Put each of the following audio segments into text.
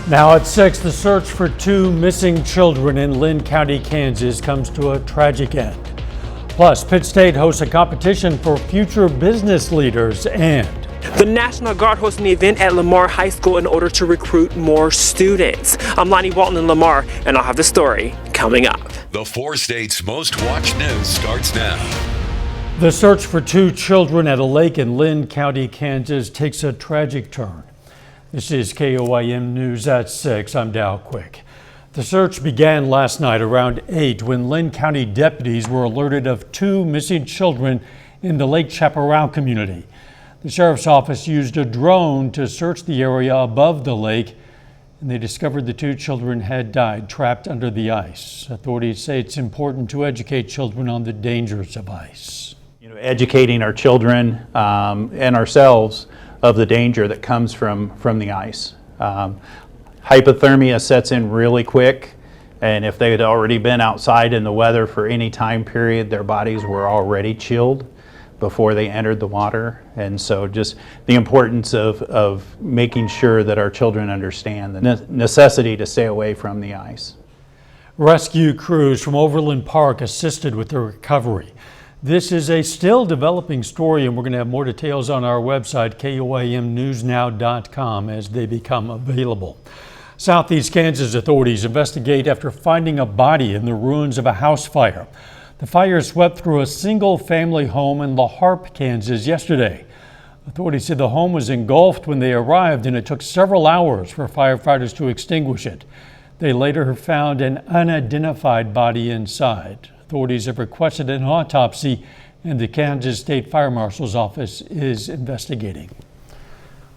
Now at 6, the search for 2 missing children in Lynn County, Kansas comes to a tragic end. Plus, Pitt State hosts a competition for future business leaders, and the National Guard hosting the event at Lamar High School in order to recruit more students. I'm Lonnie Walton in Lamar, and I'll have the story coming up. The 4 states' most watched news starts now. The search for 2 children at a lake in Lynn County, Kansas takes a tragic turn. This is KOIM News at 6. I'm Dow Quick. The search began last night around 8 when Lynn County deputies were alerted of 2 missing children in the Lake Chaparral community. The sheriff's office used a drone to search the area above the lake, and they discovered the 2 children had died trapped under the ice. Authorities say it's important to educate children on the dangers of ice. Educating our children and ourselves of the danger that comes from the ice. Hypothermia sets in really quick, and if they had already been outside in the weather for any time period, their bodies were already chilled before they entered the water. And so just the importance of making sure that our children understand the necessity to stay away from the ice. Rescue crews from Overland Park assisted with the recovery. This is a still developing story, and we're going to have more details on our website, koimnewsnow.com, as they become available. Southeast Kansas authorities investigate after finding a body in the ruins of a house fire. The fire swept through a single-family home in La Harpe, Kansas yesterday. Authorities said the home was engulfed when they arrived, and it took several hours for firefighters to extinguish it. They later found an unidentified body inside. Authorities have requested an autopsy, and the Kansas State Fire Marshal's office is investigating.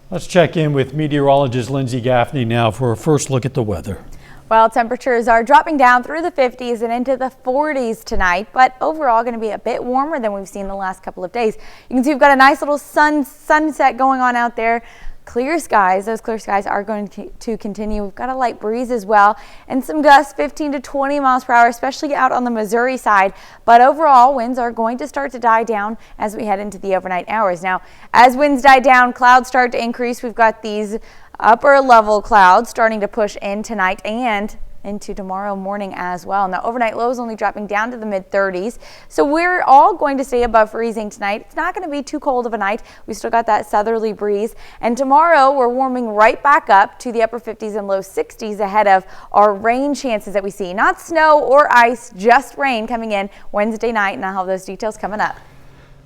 Let's check in with meteorologist Lindsay Gaffney now for a first look at the weather. Well, temperatures are dropping down through the 50s and into the 40s tonight, but overall going to be a bit warmer than we've seen the last couple of days. You can see we've got a nice little sunset going on out there. Clear skies. Those clear skies are going to continue. We've got a light breeze as well and some gusts 15 to 20 miles per hour, especially out on the Missouri side. But overall, winds are going to start to die down as we head into the overnight hours. Now, as winds die down, clouds start to increase. We've got these upper level clouds starting to push in tonight and into tomorrow morning as well. Now, overnight lows only dropping down to the mid-30s. So we're all going to stay above freezing tonight. It's not going to be too cold of a night. We still got that southerly breeze. And tomorrow we're warming right back up to the upper 50s and low 60s ahead of our rain chances that we see. Not snow or ice, just rain coming in Wednesday night. And I'll have those details coming up.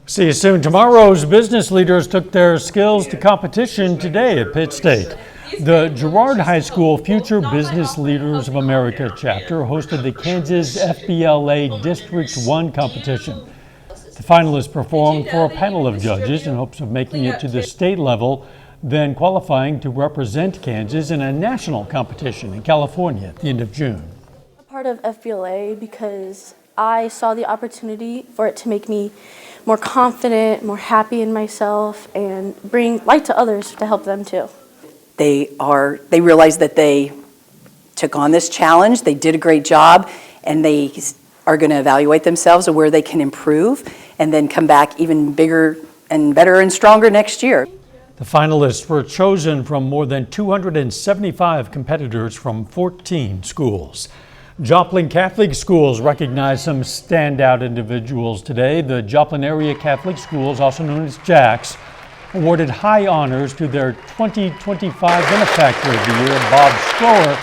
See you soon. Tomorrow's business leaders took their skills to competition today at Pitt State. The Girard High School Future Business Leaders of America chapter hosted the Kansas FBLA District 1 competition. The finalists performed for a panel of judges in hopes of making it to the state level, then qualifying to represent Kansas in a national competition in California at the end of June. I'm part of FBLA because I saw the opportunity for it to make me more confident, more happy in myself, and bring light to others to help them too. They realize that they took on this challenge, they did a great job, and they are going to evaluate themselves and where they can improve and then come back even bigger and better and stronger next year. The finalists were chosen from more than 275 competitors from 14 schools. Joplin Catholic Schools recognized some standout individuals today. The Joplin Area Catholic Schools, also known as JACS, awarded high honors to their 2025 Benefactor of the Year, Bob Strower,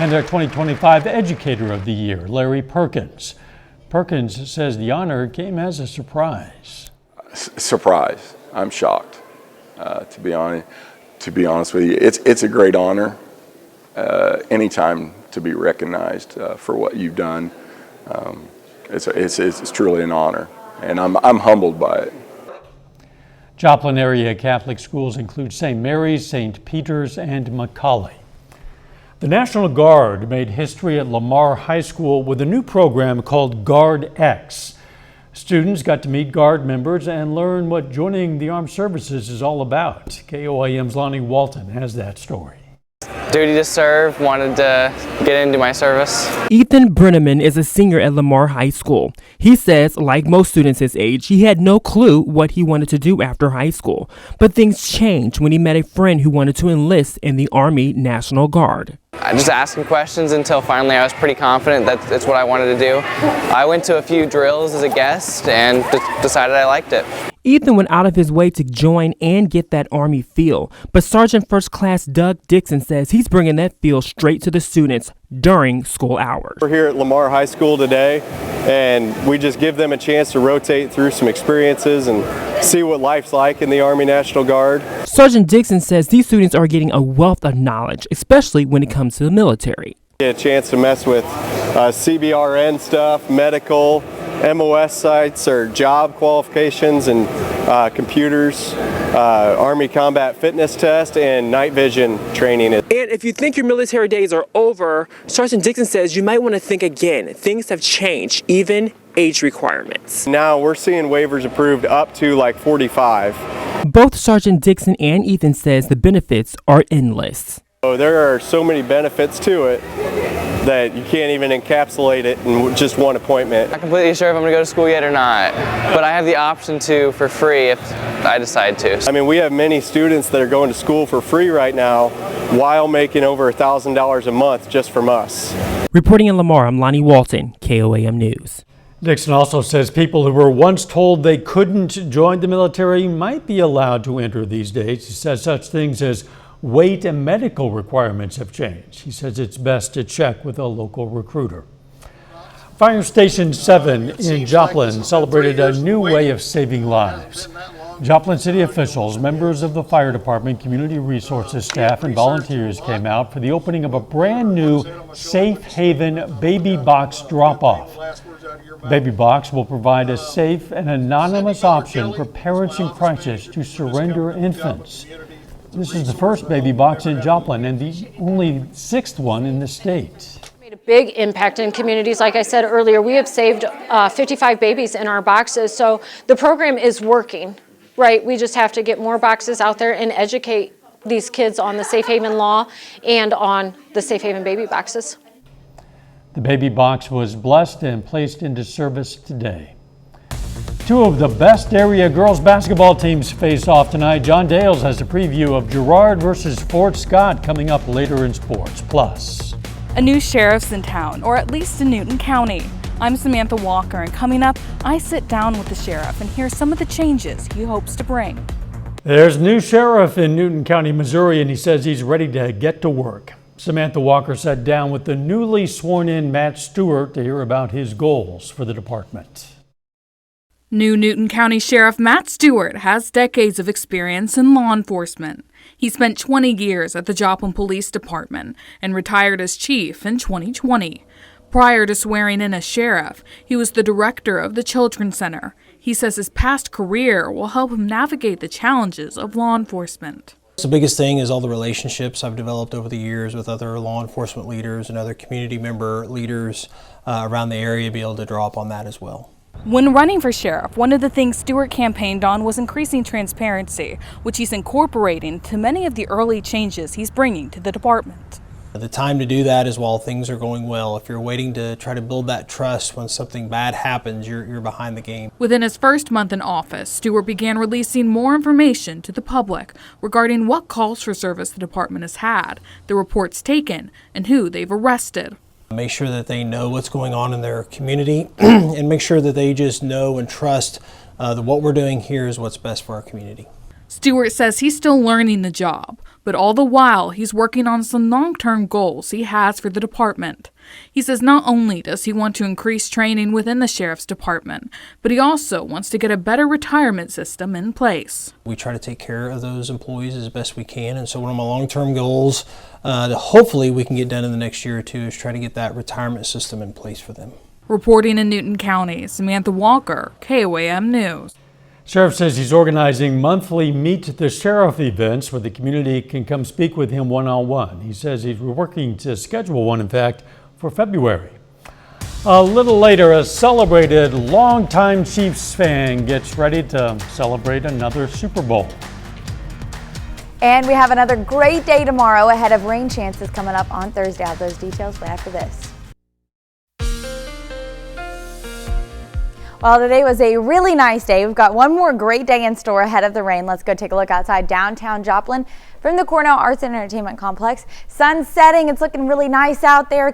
and their 2025 Educator of the Year, Larry Perkins. Perkins says the honor came as a surprise. Surprise. I'm shocked, to be honest with you. It's a great honor. Anytime to be recognized for what you've done, it's truly an honor, and I'm humbled by it. Joplin area Catholic schools include St. Mary's, St. Peter's, and Macaulay. The National Guard made history at Lamar High School with a new program called Guard X. Students got to meet Guard members and learn what joining the armed services is all about. KOIM's Lonnie Walton has that story. duty to serve, wanted to get into my service. Ethan Brenneman is a senior at Lamar High School. He says, like most students his age, he had no clue what he wanted to do after high school. But things changed when he met a friend who wanted to enlist in the Army National Guard. I just asked him questions until finally I was pretty confident that that's what I wanted to do. I went to a few drills as a guest and decided I liked it. Ethan went out of his way to join and get that Army feel, but Sergeant First Class Doug Dixon says he's bringing that feel straight to the students during school hours. We're here at Lamar High School today, and we just give them a chance to rotate through some experiences and see what life's like in the Army National Guard. Sergeant Dixon says these students are getting a wealth of knowledge, especially when it comes to the military. Get a chance to mess with CBRN stuff, medical, MOS sites or job qualifications, and computers, Army combat fitness test, and night vision training. And if you think your military days are over, Sergeant Dixon says you might want to think again. Things have changed, even age requirements. Now we're seeing waivers approved up to like 45. Both Sergeant Dixon and Ethan says the benefits are endless. So there are so many benefits to it that you can't even encapsulate it in just one appointment. I'm not completely sure if I'm going to go to school yet or not, but I have the option to for free if I decide to. I mean, we have many students that are going to school for free right now while making over $1,000 a month just from us. Reporting in Lamar, I'm Lonnie Walton, KOAM News. Dixon also says people who were once told they couldn't join the military might be allowed to enter these days. He says such things as weight and medical requirements have changed. He says it's best to check with a local recruiter. Fire Station 7 in Joplin celebrated a new way of saving lives. Joplin city officials, members of the fire department, community resources staff, and volunteers came out for the opening of a brand new Safe Haven baby box drop-off. Baby Box will provide a safe and anonymous option for parents in crisis to surrender infants. This is the first baby box in Joplin and the only sixth one in the state. Made a big impact in communities. Like I said earlier, we have saved 55 babies in our boxes. So the program is working, right? We just have to get more boxes out there and educate these kids on the Safe Haven law and on the Safe Haven baby boxes. The baby box was blessed and placed into service today. Two of the best area girls basketball teams face off tonight. John Dales has a preview of Girard versus Fort Scott coming up later in sports. Plus, a new sheriff's in town, or at least in Newton County. I'm Samantha Walker, and coming up, I sit down with the sheriff and hear some of the changes he hopes to bring. There's a new sheriff in Newton County, Missouri, and he says he's ready to get to work. Samantha Walker sat down with the newly sworn-in Matt Stewart to hear about his goals for the department. New Newton County Sheriff Matt Stewart has decades of experience in law enforcement. He spent 20 years at the Joplin Police Department and retired as chief in 2020. Prior to swearing in as sheriff, he was the director of the Children's Center. He says his past career will help him navigate the challenges of law enforcement. The biggest thing is all the relationships I've developed over the years with other law enforcement leaders and other community member leaders around the area, be able to draw upon that as well. When running for sheriff, one of the things Stewart campaigned on was increasing transparency, which he's incorporating to many of the early changes he's bringing to the department. The time to do that is while things are going well. If you're waiting to try to build that trust when something bad happens, you're behind the game. Within his first month in office, Stewart began releasing more information to the public regarding what calls for service the department has had, the reports taken, and who they've arrested. Make sure that they know what's going on in their community and make sure that they just know and trust that what we're doing here is what's best for our community. Stewart says he's still learning the job, but all the while he's working on some long-term goals he has for the department. He says not only does he want to increase training within the sheriff's department, but he also wants to get a better retirement system in place. We try to take care of those employees as best we can, and so one of my long-term goals that hopefully we can get done in the next year or two is try to get that retirement system in place for them. Reporting in Newton County, Samantha Walker, KOAM News. Sheriff says he's organizing monthly Meet the Sheriff events where the community can come speak with him one-on-one. He says he's working to schedule one, in fact, for February. A little later, a celebrated longtime Chiefs fan gets ready to celebrate another Super Bowl. And we have another great day tomorrow ahead of rain chances coming up on Thursday. I'll have those details right after this. Well, today was a really nice day. We've got one more great day in store ahead of the rain. Let's go take a look outside downtown Joplin from the Cornell Arts and Entertainment Complex. Sun setting. It's looking really nice out there.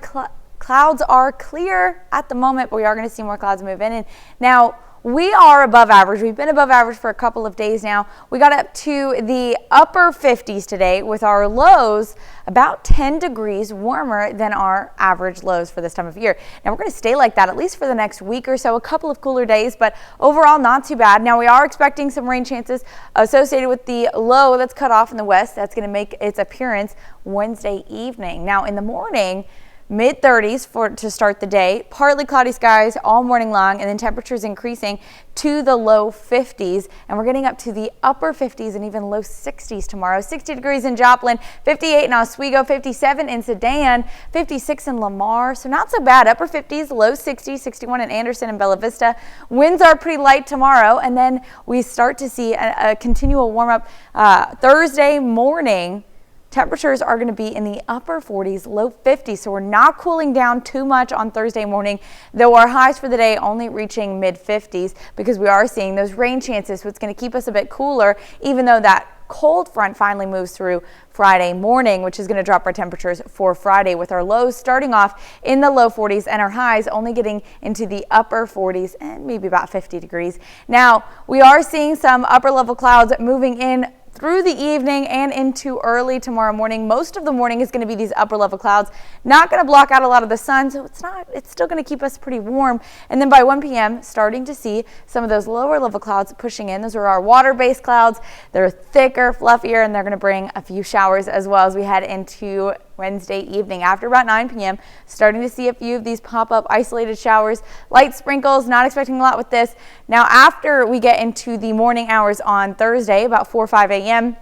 Clouds are clear at the moment, but we are going to see more clouds move in. And now, we are above average. We've been above average for a couple of days now. We got up to the upper 50s today with our lows about 10 degrees warmer than our average lows for this time of year. Now we're going to stay like that at least for the next week or so, a couple of cooler days, but overall not too bad. Now we are expecting some rain chances associated with the low that's cut off in the west. That's going to make its appearance Wednesday evening. Now in the morning, mid-30s to start the day, partly cloudy skies all morning long, and then temperatures increasing to the low 50s, and we're getting up to the upper 50s and even low 60s tomorrow. 60 degrees in Joplin, 58 in Oswego, 57 in Sedan, 56 in Lamar, so not so bad. Upper 50s, low 60s, 61 in Anderson and Bella Vista. Winds are pretty light tomorrow, and then we start to see a continual warm-up Thursday morning. Temperatures are going to be in the upper 40s, low 50s, so we're not cooling down too much on Thursday morning, though our highs for the day only reaching mid 50s because we are seeing those rain chances, so it's going to keep us a bit cooler, even though that cold front finally moves through Friday morning, which is going to drop our temperatures for Friday with our lows starting off in the low 40s and our highs only getting into the upper 40s and maybe about 50 degrees. Now, we are seeing some upper level clouds moving in through the evening and into early tomorrow morning. Most of the morning is going to be these upper level clouds, not going to block out a lot of the sun, so it's still going to keep us pretty warm. And then by 1 p.m. starting to see some of those lower level clouds pushing in. Those are our water based clouds. They're thicker, fluffier, and they're going to bring a few showers as well as we head into Wednesday evening. After about 9 p.m. starting to see a few of these pop up isolated showers, light sprinkles, not expecting a lot with this. Now after we get into the morning hours on Thursday, about 4 or 5 a.m.,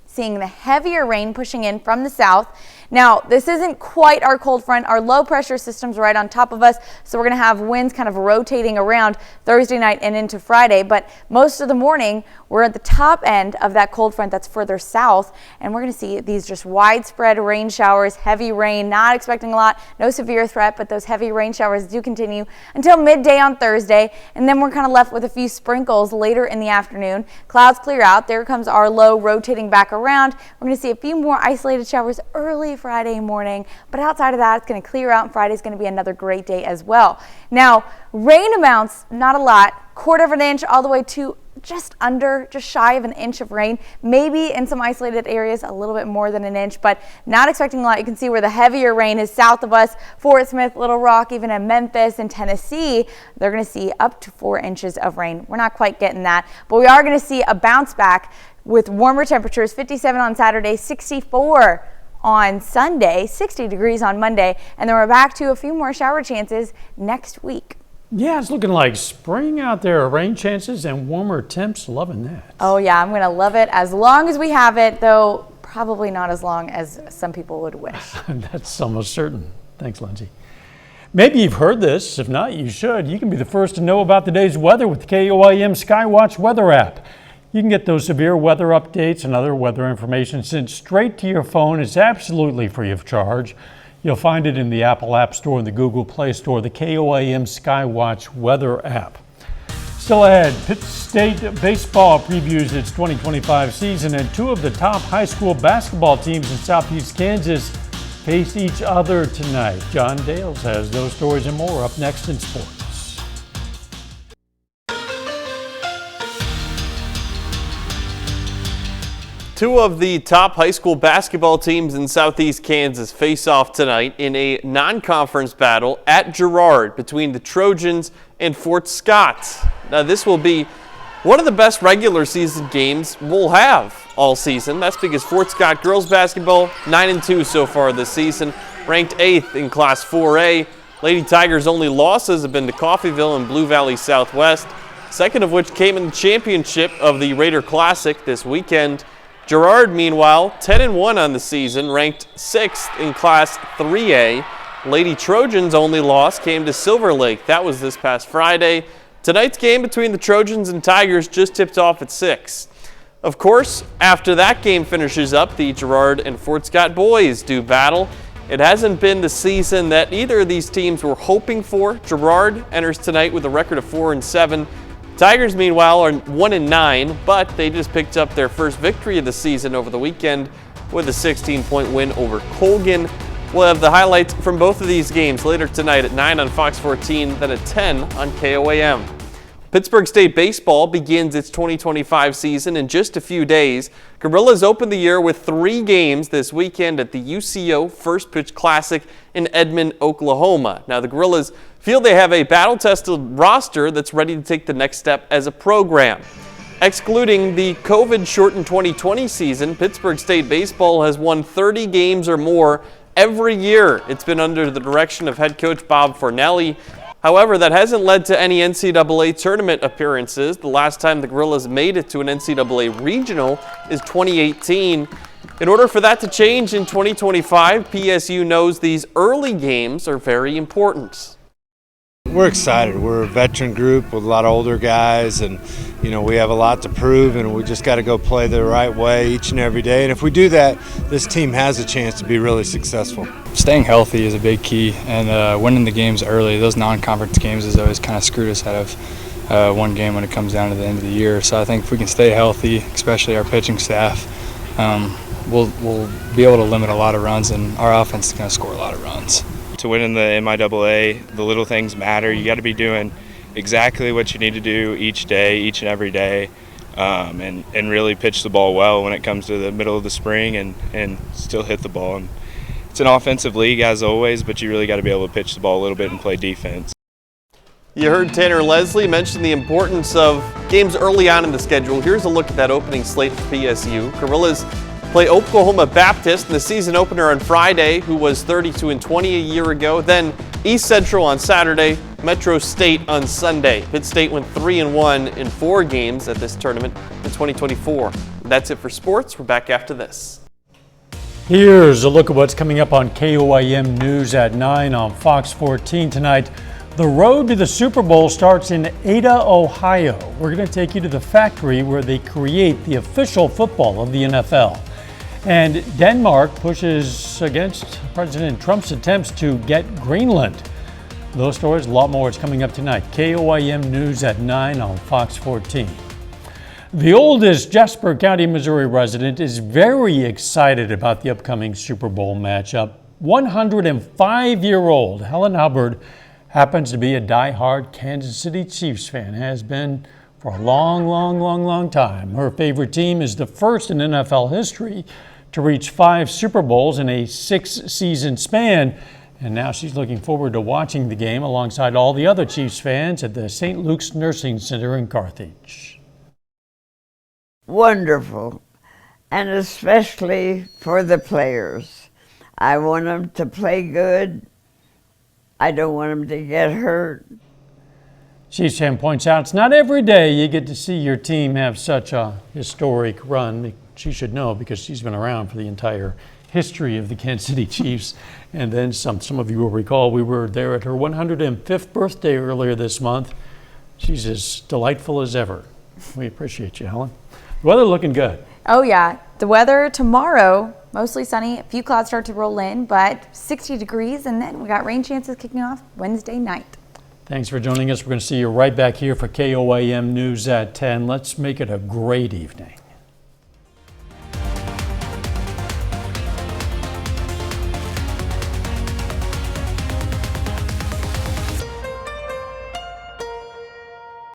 seeing the heavier rain pushing in from the south. Now, this isn't quite our cold front. Our low pressure system's right on top of us, so we're going to have winds kind of rotating around Thursday night and into Friday, but most of the morning, we're at the top end of that cold front that's further south, and we're going to see these just widespread rain showers, heavy rain, not expecting a lot, no severe threat, but those heavy rain showers do continue until midday on Thursday, and then we're kind of left with a few sprinkles later in the afternoon. Clouds clear out. There comes our low rotating back around. We're going to see a few more isolated showers early Friday morning, but outside of that, it's going to clear out, and Friday's going to be another great day as well. Now, rain amounts, not a lot, 1/4 of an inch all the way to just shy of an inch of rain, maybe in some isolated areas a little bit more than an inch, but not expecting a lot. You can see where the heavier rain is south of us, Fort Smith, Little Rock, even in Memphis and Tennessee, they're going to see up to 4 inches of rain. We're not quite getting that, but we are going to see a bounce back with warmer temperatures, 57 on Saturday, 64 on Sunday, 60 degrees on Monday, and then we're back to a few more shower chances next week. Yeah, it's looking like spring out there. Rain chances and warmer temps. Loving that. Oh yeah, I'm going to love it as long as we have it, though probably not as long as some people would wish. That's almost certain. Thanks, Lindsay. Maybe you've heard this. If not, you should. You can be the first to know about the day's weather with the KOIM Skywatch weather app. You can get those severe weather updates and other weather information sent straight to your phone. It's absolutely free of charge. You'll find it in the Apple App Store and the Google Play Store, the KOIM Skywatch weather app. Still ahead, Pitt State baseball previews its 2025 season, and 2 of the top high school basketball teams in Southeast Kansas face each other tonight. John Dales has those stories and more up next in sports. 2 of the top high school basketball teams in Southeast Kansas face off tonight in a non-conference battle at Girard between the Trojans and Fort Scott. Now this will be one of the best regular season games we'll have all season. That's because Fort Scott girls basketball 9-2 so far this season, ranked 8th in Class 4A. Lady Tigers' only losses have been to Coffeyville and Blue Valley Southwest, second of which came in the championship of the Raider Classic this weekend. Girard, meanwhile, 10-1 on the season, ranked 6th in Class 3A. Lady Trojans' only loss came to Silver Lake. That was this past Friday. Tonight's game between the Trojans and Tigers just tipped off at 6. Of course, after that game finishes up, the Girard and Fort Scott boys do battle. It hasn't been the season that either of these teams were hoping for. Girard enters tonight with a record of 4-7. Tigers, meanwhile, are 1-9, but they just picked up their first victory of the season over the weekend with a 16-point win over Colgan. We'll have the highlights from both of these games later tonight at 9 on Fox 14, then at 10 on KOAM. Pittsburgh State baseball begins its 2025 season in just a few days. Gorillas open the year with 3 games this weekend at the UCO First Pitch Classic in Edmond, Oklahoma. Now, the Gorillas feel they have a battle-tested roster that's ready to take the next step as a program. Excluding the COVID-shortened 2020 season, Pittsburgh State baseball has won 30 games or more every year. It's been under the direction of head coach Bob Fornelli. However, that hasn't led to any NCAA tournament appearances. The last time the Gorillas made it to an NCAA regional is 2018. In order for that to change in 2025, PSU knows these early games are very important. We're excited. We're a veteran group with a lot of older guys, and we have a lot to prove, and we just got to go play the right way each and every day. And if we do that, this team has a chance to be really successful. Staying healthy is a big key, and winning the games early. Those non-conference games has always kind of screwed us out of one game when it comes down to the end of the year. So I think if we can stay healthy, especially our pitching staff, we'll be able to limit a lot of runs, and our offense is going to score a lot of runs. To win in the MIAA, the little things matter. You got to be doing exactly what you need to do each day, each and every day, and really pitch the ball well when it comes to the middle of the spring and still hit the ball. And it's an offensive league as always, but you really got to be able to pitch the ball a little bit and play defense. You heard Tanner Leslie mention the importance of games early on in the schedule. Here's a look at that opening slate for PSU. Gorillas play Oklahoma Baptist in the season opener on Friday, who was 32-20 a year ago. Then East Central on Saturday, Metro State on Sunday. Pitt State went 3-1 in 4 games at this tournament in 2024. That's it for sports. We're back after this. Here's a look at what's coming up on KOAM News at 9 on Fox 14 tonight. The road to the Super Bowl starts in Ada, Ohio. We're going to take you to the factory where they create the official football of the NFL. And Denmark pushes against President Trump's attempts to get Greenland. Those stories, a lot more, is coming up tonight. KOAM News at 9 on Fox 14. The oldest Jasper County, Missouri resident is very excited about the upcoming Super Bowl matchup. 105-year-old Helen Hubbard happens to be a die-hard Kansas City Chiefs fan, has been for a long time. Her favorite team is the first in NFL history to reach 5 Super Bowls in a 6-season span. And now she's looking forward to watching the game alongside all the other Chiefs fans at the St. Luke's Nursing Center in Carthage. Wonderful, and especially for the players. I want them to play good. I don't want them to get hurt. Chiefs fan points out it's not every day you get to see your team have such a historic run. She should know because she's been around for the entire history of the Kansas City Chiefs. And then some of you will recall we were there at her 105th birthday earlier this month. She's as delightful as ever. We appreciate you, Helen. The weather looking good. Oh yeah, the weather tomorrow, mostly sunny. A few clouds start to roll in, but 60 degrees, and then we got rain chances kicking off Wednesday night. Thanks for joining us. We're going to see you right back here for KOAM News at 10. Let's make it a great evening.